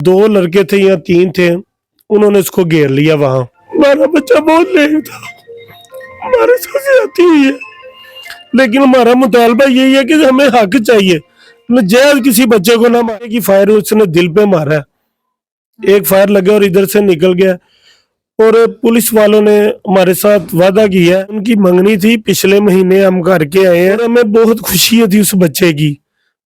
2 लड़के थे या 3 थे, उन्होंने इसको घेर लिया वहां। हमारा बच्चा बहुत नेक था, हमारे साथ ज्यादती हुई है, लेकिन हमारा मुतालबा यही है कि हमें हक चाहिए। नजायज किसी बच्चे को ना मारे की फायर उसने दिल पे मारा है, एक फायर लगा और इधर से निकल गया। और पुलिस वालों ने हमारे साथ वादा किया है, उनकी मंगनी थी, पिछले महीने हम करके आए हैं और हमें बहुत खुशी थी उस बच्चे की।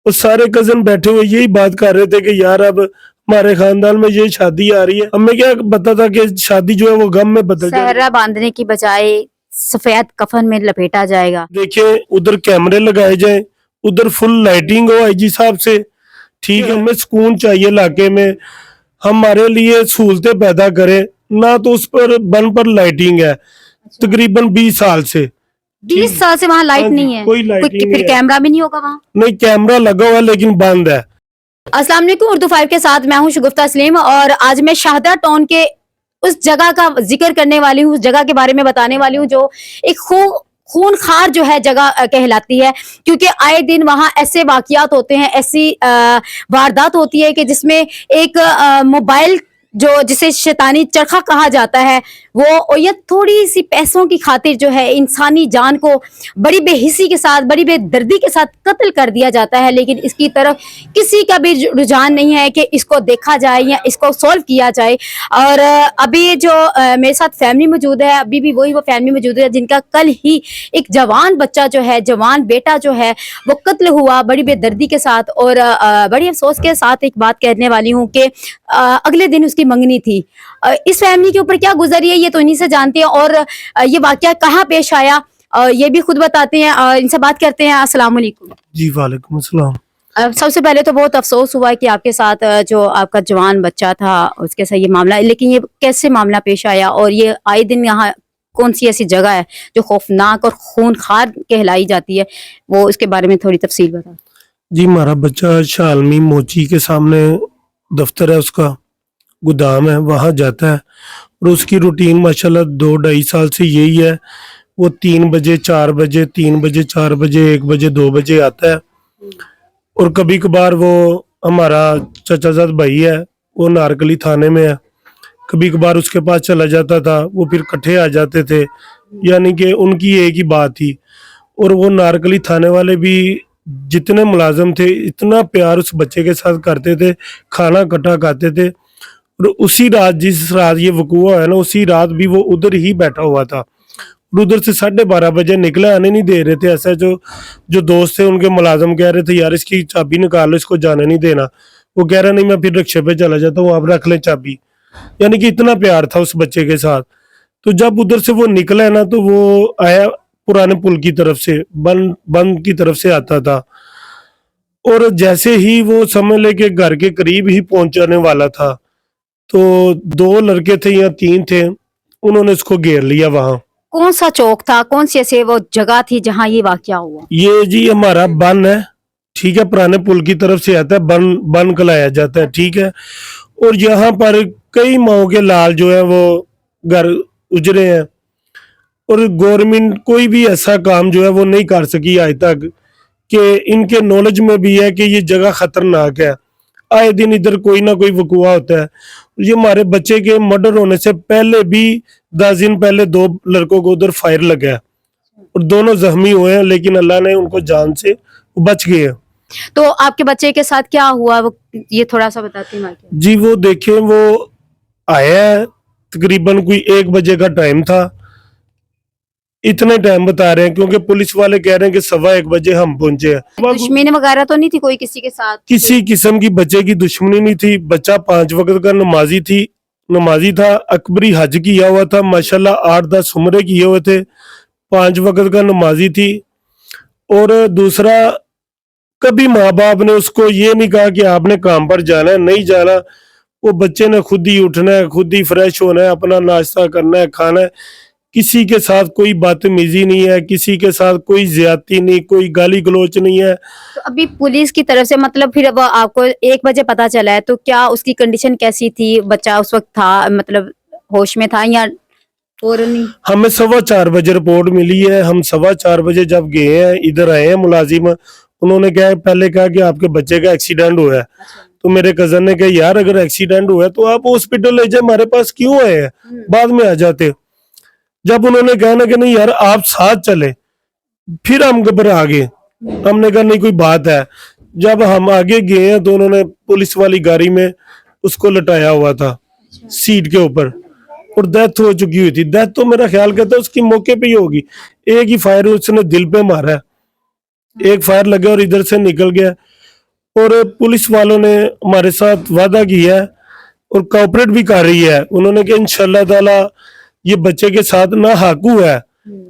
और सारे कजन बैठे हुए यही बात कर रहे थे कि यार अब हमारे खानदान में ये शादी आ रही है। हमें क्या पता था कि शादी जो है वो गम में बदल जाएगी। सहरा बांधने की बजाय सफेद कफन में लपेटा जाएगा। देखिए उधर कैमरे लगाए जाए, उधर फुल लाइटिंग हो आईजी साहब से, ठीक है। हमें सुकून चाहिए इलाके में, हमारे लिए सहूलतें पैदा करे ना। तो उस पर बन पर लाइटिंग है तकरीबन 20 साल से। 20 साल से वहाँ लाइट नहीं है, कोई लाइट नहीं फिर है। कैमरा भी नहीं होगा वहाँ? नहीं, कैमरा लगा हुआ है लेकिन बंद है। अस्सलाम वालेकुम, उर्दू 5 के साथ मैं हूँ शगुफ्ता सलीम और आज मैं शाहदरा टाउन के उस जगह का जिक्र करने वाली हूँ, उस जगह के बारे में बताने वाली हूँ जो एक खूनखार जो है जगह कहलाती है, क्योंकि आए दिन वहां ऐसे वाकयात होते हैं, ऐसी वारदात होती है कि जिसमें एक मोबाइल जो जिसे शैतानी चरखा कहा जाता है वो ये थोड़ी सी पैसों की खातिर जो है इंसानी जान को बड़ी बेहिसी के साथ, बड़ी बेदर्दी के साथ कत्ल कर दिया जाता है। लेकिन इसकी तरफ किसी का भी रुझान नहीं है कि इसको देखा जाए या इसको सॉल्व किया जाए। और अभी जो मेरे साथ फैमिली मौजूद है, अभी भी वही वो फैमिली मौजूद है जिनका कल ही एक जवान बच्चा जो है, जवान बेटा जो है वो कत्ल हुआ बड़ी बेदर्दी के साथ। और बड़ी अफसोस के साथ एक बात कहने वाली हूँ कि अगले दिन उसकी मंगनी थी। इस फैमिली के ऊपर क्या गुजरी है ये तो इन्हीं से जानते हैं, और ये वाकया कहाँ पेश आया ये भी खुद बताते हैं। इनसे बात करते हैं। अस्सलाम वालेकुम। जी वालेकुम अस्सलाम। सबसे पहले तो बहुत अफसोस हुआ कि आपके साथ जो आपका जवान बच्चा था उसके साथ ये मामला, लेकिन ये कैसे मामला पेश आया और ये आए दिन यहाँ कौन सी ऐसी जगह है जो खौफनाक और खूनखार कहलाई जाती है, वो इसके बारे में थोड़ी तफसील बता। जी हमारा बच्चा शालमी मोची के सामने दफ्तर है, उसका गोदाम है, वहां जाता है और उसकी रूटीन माशाल्लाह 2-2.5 साल से यही है। वो 3 बजे 4 बजे 3 बजे 4 बजे 1 बजे 2 बजे आता है। और कभी कभार वो हमारा चचाजाद भाई है, वो नारकली थाने में है, कभी कभार उसके पास चला जाता था, वो फिर इकट्ठे आ जाते थे, यानी कि उनकी एक ही बात थी। और वो नारकली थाने वाले भी जितने मुलाजिम थे इतना प्यार उस बच्चे के साथ करते थे, खाना इकट्ठा खाते थे। और उसी रात, जिस रात ये वकूआ है ना, उसी रात भी वो उधर ही बैठा हुआ था। और उधर से 12:30 बजे निकले, आने नहीं दे रहे थे। ऐसा जो दोस्त थे उनके मुलाजिम कह रहे थे यार इसकी चाबी निकाल लो, इसको जाने नहीं देना। वो कह रहा नहीं मैं फिर रिक्शे पे चला जाता हूँ, आप रख ले चाबी। यानी कि इतना प्यार था उस बच्चे के साथ। तो जब उधर से वो निकला है ना, तो वो आया पुराने पुल की तरफ से, बंद की तरफ से आता था। और जैसे ही वो समझ लेके घर के करीब ही पहुंचाने वाला था, तो 2 लड़के थे या 3 थे, उन्होंने उसको घेर लिया वहां। कौन सा चौक था, कौन सी ऐसे वो जगह थी जहाँ ये वाकया हुआ? ये जी हमारा बन है, ठीक है, पुराने पुल की तरफ से आता है, बन कलाया जाता है, ठीक है। और यहाँ पर कई माओ के लाल जो है वो घर उजरे हैं, और गवर्नमेंट कोई भी ऐसा काम जो है वो नहीं कर सकी आज तक कि इनके नॉलेज में भी है कि ये जगह खतरनाक है। आए दिन इधर कोई ना कोई वकूआ होता है। ये हमारे बच्चे के मर्डर होने से पहले भी 10 दिन पहले 2 लड़कों को उधर फायर लगा और दोनों जख्मी हुए हैं, लेकिन अल्लाह ने उनको जान से बच गए हैं। तो आपके बच्चे के साथ क्या हुआ वो ये थोड़ा सा बताते हैं। जी वो देखें, वो आया है तकरीबन कोई 1 बजे का टाइम था, इतने टाइम बता रहे हैं क्योंकि पुलिस वाले कह रहे हैं कि 1:15 बजे हम पहुंचे हैं। दुश्मनी वगैरह तो नहीं थी कोई किसी के साथ? किसी किस्म की बच्चे की दुश्मनी नहीं थी। बच्चा 5 वक्त का नमाजी था, अकबरी हज किया हुआ था, माशाल्लाह 8-10 उम्रे किए हुए थे, 5 वक्त का नमाजी थी। और दूसरा, कभी माँ बाप ने उसको ये नहीं कहा कि आपने काम पर जाना है, नहीं जाना। वो बच्चे ने खुद ही उठना है, खुद ही फ्रेश होना है, अपना नाश्ता करना है, खाना है। किसी के साथ कोई बदतमीजी नहीं है, किसी के साथ कोई ज्यादती नहीं, कोई गाली गलोच नहीं है। तो अभी पुलिस की तरफ से मतलब फिर अब आपको 1 बजे पता चला है, तो क्या उसकी कंडीशन कैसी थी? बच्चा उस वक्त था मतलब होश में था या और नहीं? हमें 4:15 बजे रिपोर्ट मिली है। हम 4:15 बजे जब गए हैं, इधर आए हैं मुलाजिम, उन्होंने पहले कहा कि आपके बच्चे का एक्सीडेंट हुआ है। تو میرے کزن نے کہا یار اگر ایکسیڈنٹ ہوا ہے تو آپ ہاسپٹل لے جائیں, ہمارے پاس کیوں آئے ہیں, بعد میں آ جاتے. جب انہوں نے کہا نا کہ نہیں یار آپ ساتھ چلے, پھر ہم گھبرا گئے. ہم نے کہا نہیں کوئی بات ہے. جب ہم آگے گئے ہیں تو انہوں نے پولیس والی گاڑی میں اس کو لٹایا ہوا تھا سیٹ کے اوپر, اور ڈیتھ ہو چکی ہوئی تھی. ڈیتھ تو میرا خیال کرتا ہے اس کی موقع پہ ہی ہوگی. ایک ہی فائر اس نے دل پہ مارا ہے, ایک فائر لگا اور ادھر سے نکل گیا. اور پولیس والوں نے ہمارے ساتھ وعدہ کیا ہے اور کوآپریٹ بھی کر رہی ہے. انہوں نے کہ انشاءاللہ تعالی یہ بچے کے ساتھ نہ حق ہوا ہے,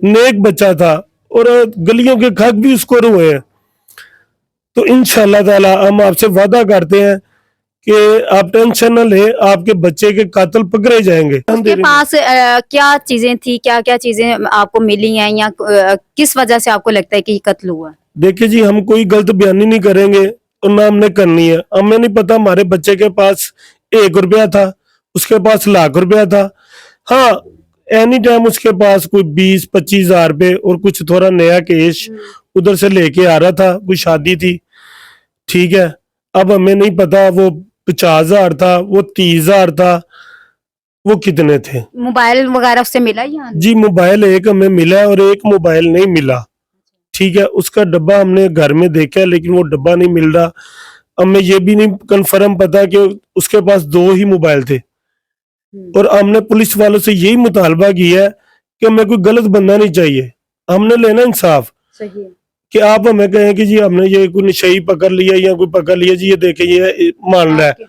نیک بچہ تھا اور گلیوں کے حق بھی اس کو روئے ہیں. تو انشاءاللہ تعالی ہم آپ سے وعدہ کرتے ہیں کہ آپ ٹینشن نہ لیں, آپ کے بچے کے قاتل پکڑے جائیں گے. اس کے پاس کیا چیزیں تھی, کیا کیا چیزیں آپ کو ملی ہیں, یا کس وجہ سے آپ کو لگتا ہے کہ یہ قتل ہوا؟ دیکھیں جی, ہم کوئی غلط بیانی نہیں کریں گے اور نہ ہم نے کرنی ہے. ہمیں نہیں پتا ہمارے بچے کے پاس 1 روپیہ تھا, اس کے پاس لاکھ روپیہ تھا. ہاں اینی ٹائم اس کے پاس کوئی 20-25 ہزار روپے اور کچھ تھوڑا نیا کیش ادھر سے لے کے آ رہا تھا. کوئی شادی تھی, ٹھیک ہے. اب ہمیں نہیں پتا وہ 50,000 تھا, وہ 30,000 تھا, وہ کتنے تھے. موبائل وغیرہ اس سے ملا یا جی موبائل ایک ہمیں ملا ہے اور ایک موبائل نہیں ملا, ٹھیک ہے. اس کا ڈبہ ہم نے گھر میں دیکھا ہے لیکن وہ ڈبہ نہیں مل رہا. ہمیں یہ بھی نہیں کنفرم پتا کہ اس کے پاس 2 ہی موبائل تھے. اور ہم نے پولیس والوں سے یہی مطالبہ کیا ہے کہ ہمیں کوئی غلط بندہ نہیں چاہیے, ہم نے لینا انصاف. صحیح کہ آپ ہمیں کہیں کہ جی ہم نے یہ کوئی نشئی پکڑ لیا یا کوئی پکڑ لیا, جی یہ دیکھیں یہ مان رہا ہے.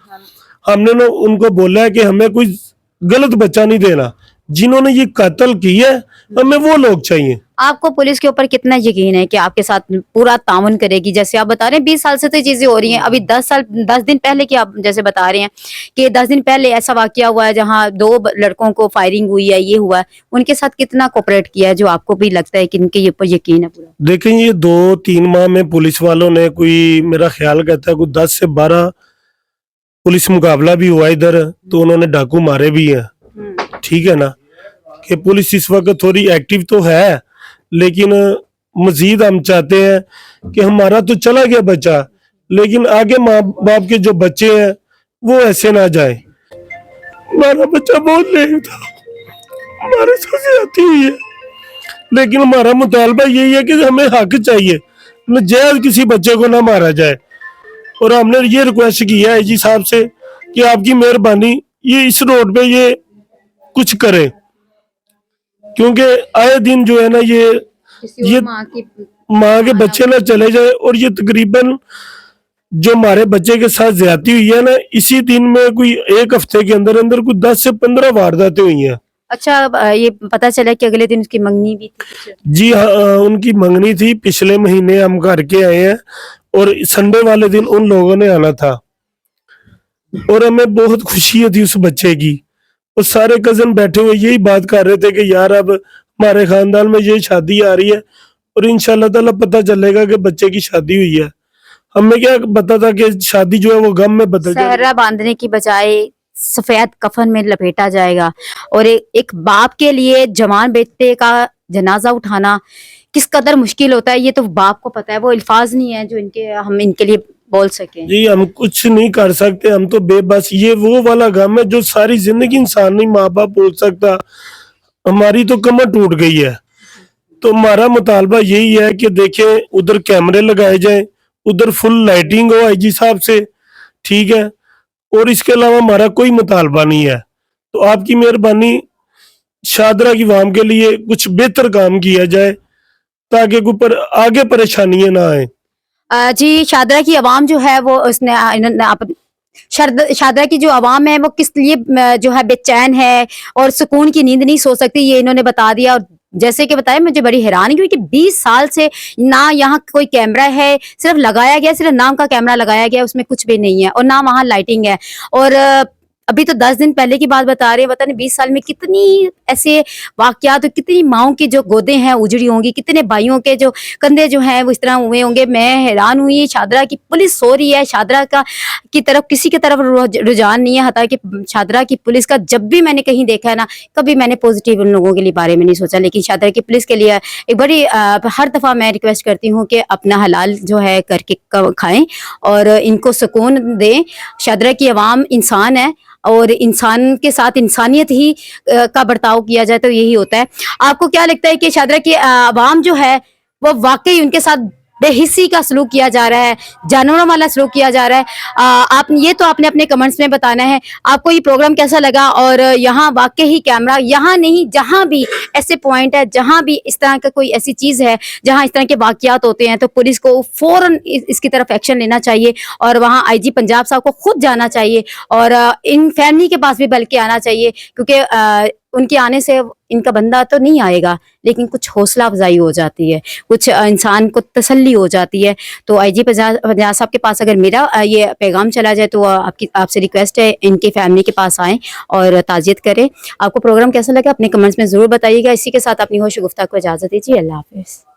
ہم نے ان کو بولا ہے کہ ہمیں کوئی غلط بچہ نہیں دینا, جنہوں نے یہ قتل کیا ہے ہمیں وہ لوگ چاہیے. آپ کو پولیس کے اوپر کتنا یقین ہے کہ آپ کے ساتھ پورا تعاون کرے گی؟ جیسے آپ بتا رہے ہیں 20 سال سے تو یہ چیزیں ہو رہی ہیں, ابھی 10 دن پہلے کی آپ جیسے بتا رہے ہیں کہ 10 دن پہلے ایسا واقعہ ہوا ہے جہاں 2 لڑکوں کو فائرنگ ہوئی ہے, یہ ہوا ہے. ان کے ساتھ کتنا کوپریٹ کیا ہے جو آپ کو بھی لگتا ہے کہ ان کے اوپر یقین ہے پورا؟ دیکھیں یہ 2-3 ماہ میں پولیس والوں نے کوئی میرا خیال کرتا ہے کوئی 10 سے 12 پولیس مقابلہ بھی ہوا ادھر, تو انہوں نے ڈاکو مارے بھی ہیں, ٹھیک ہے نا. کہ پولیس اس وقت تھوڑی ایکٹیو تو ہے لیکن مزید ہم چاہتے ہیں کہ ہمارا تو چلا گیا بچہ, لیکن آگے ماں باپ کے جو بچے ہیں وہ ایسے نہ جائیں. ہمارا بچہ بہت نیک تھا, ہمارے ساتھ زیادتی ہوئی ہے, لیکن ہمارا مطالبہ یہی ہے کہ ہمیں حق چاہیے, ناجائز کسی بچے کو نہ مارا جائے. اور ہم نے یہ ریکویسٹ کی ہے جی صاحب سے کہ آپ کی مہربانی یہ اس روڈ پہ یہ کچھ کرے, کیونکہ آئے دن جو ہے نا یہ ماں کے بچے نہ چلے جائے. اور یہ تقریباً جو ہمارے بچے کے ساتھ زیادتی ہوئی ہے نا, اسی دن میں کوئی 1 ہفتے کے اندر کوئی 10 سے 15 وارداتیں ہوئی ہیں. اچھا, یہ پتا چلا کہ اگلے دن اس کی منگنی بھی تھی؟ جی ہاں ان کی منگنی تھی, پچھلے مہینے ہم کر کے آئے ہیں اور سنڈے والے دن ان لوگوں نے آنا تھا. اور ہمیں بہت خوشی تھی اس بچے کی, اور سارے کزن بیٹھے ہوئے یہی بات کر رہے تھے کہ یار اب ہمارے خاندان میں یہ شادی آ رہی ہے اور انشاءاللہ تعالی پتہ چلے گا کہ بچے کی شادی ہوئی ہے. ہمیں کیا پتا تھا کہ شادی جو ہے وہ غم میں بدل جائے. سہرا باندھنے کی بجائے سفید کفن میں لپیٹا جائے گا, اور ایک باپ کے لیے جوان بیٹے کا جنازہ اٹھانا کس قدر مشکل ہوتا ہے یہ تو باپ کو پتا ہے. وہ الفاظ نہیں ہے جو ہم ان کے لیے بول سکیں. جی ہم کچھ نہیں کر سکتے, ہم تو بے بس. یہ وہ والا غم ہے جو ساری زندگی انسان نہیں ماں باپ بول سکتا. ہماری تو کمر ٹوٹ گئی ہے. تو ہمارا مطالبہ یہی ہے کہ دیکھیں ادھر کیمرے لگائے جائیں, ادھر فل لائٹنگ ہو آئی جی صاحب سے, ٹھیک ہے. اور اس کے علاوہ ہمارا کوئی مطالبہ نہیں ہے. تو آپ کی مہربانی شادرہ کی عوام کے لیے کچھ بہتر کام کیا جائے تاکہ کوئی آگے پریشانیاں نہ آئیں. جی شادرہ کی عوام جو ہے وہ اس نے شادرہ کی جو عوام ہے وہ کس لیے جو ہے بے چین ہے اور سکون کی نیند نہیں سو سکتی, یہ انہوں نے بتا دیا. اور جیسے کہ بتایا مجھے بڑی حیرانی ہوئی کہ 20 سال سے نہ یہاں کوئی کیمرہ ہے, صرف لگایا گیا, صرف نام کا کیمرہ لگایا گیا, اس میں کچھ بھی نہیں ہے, اور نہ وہاں لائٹنگ ہے. اور अभी तो 10 दिन पहले की बात बता रहे हैं, पता नहीं 20 साल में कितनी ऐसे वाकयात, कितनी माओं की जो गोदें हैं उजड़ी होंगी, कितने भाइयों के जो कंधे जो हैं वो इस तरह हुए होंगे। मैं हैरान हुई, शादरा की पुलिस सो रही है, शादरा का की तरफ किसी की तरफ रुझान नहीं है। हालांकि शादरा की पुलिस का जब भी मैंने कहीं देखा है ना, कभी मैंने पॉजिटिव उन लोगों के लिए बारे में नहीं सोचा, लेकिन शादरा की पुलिस के लिए एक बड़ी हर दफ़ा मैं रिक्वेस्ट करती हूँ कि अपना हलाल जो है करके खाएं और इनको सुकून दें। शादरा की आवाम इंसान है और इंसान के साथ इंसानियत ही का बर्ताव किया जाए तो यही होता है। आपको क्या लगता है कि शादरा की आवाम जो है वो वाकई उनके साथ बेहिस्सी का सलूक किया जा रहा है, जानवरों वाला सलूक किया जा रहा है? आप ये तो आपने अपने कमेंट्स में बताना है। आपको ये प्रोग्राम कैसा लगा? और यहाँ वाकई ही कैमरा, यहाँ नहीं जहाँ भी ऐसे पॉइंट है, जहाँ भी इस तरह का कोई ऐसी चीज है जहाँ इस तरह के वाकयात होते हैं, तो पुलिस को फौरन इसकी तरफ एक्शन लेना चाहिए और वहाँ आईजी पंजाब साहब को खुद जाना चाहिए और इन फैमिली के पास भी बल्कि आना चाहिए, क्योंकि उनके आने से इनका बंदा तो नहीं आएगा, लेकिन कुछ हौसला अफजाई हो जाती है, कुछ इंसान को तसल्ली हो जाती है। तो आईजी पंजाब साहब के पास अगर मेरा ये पैगाम चला जाए तो आपसे रिक्वेस्ट है इनकी फैमिली के पास आएँ और ताज़ियत करें। आपको प्रोग्राम कैसा लगा अपने कमेंट्स में ज़रूर बताइएगा। इसी के साथ अपनी होश गुफ्ता को इजाज़त दीजिए। अल्लाह हाफिज़।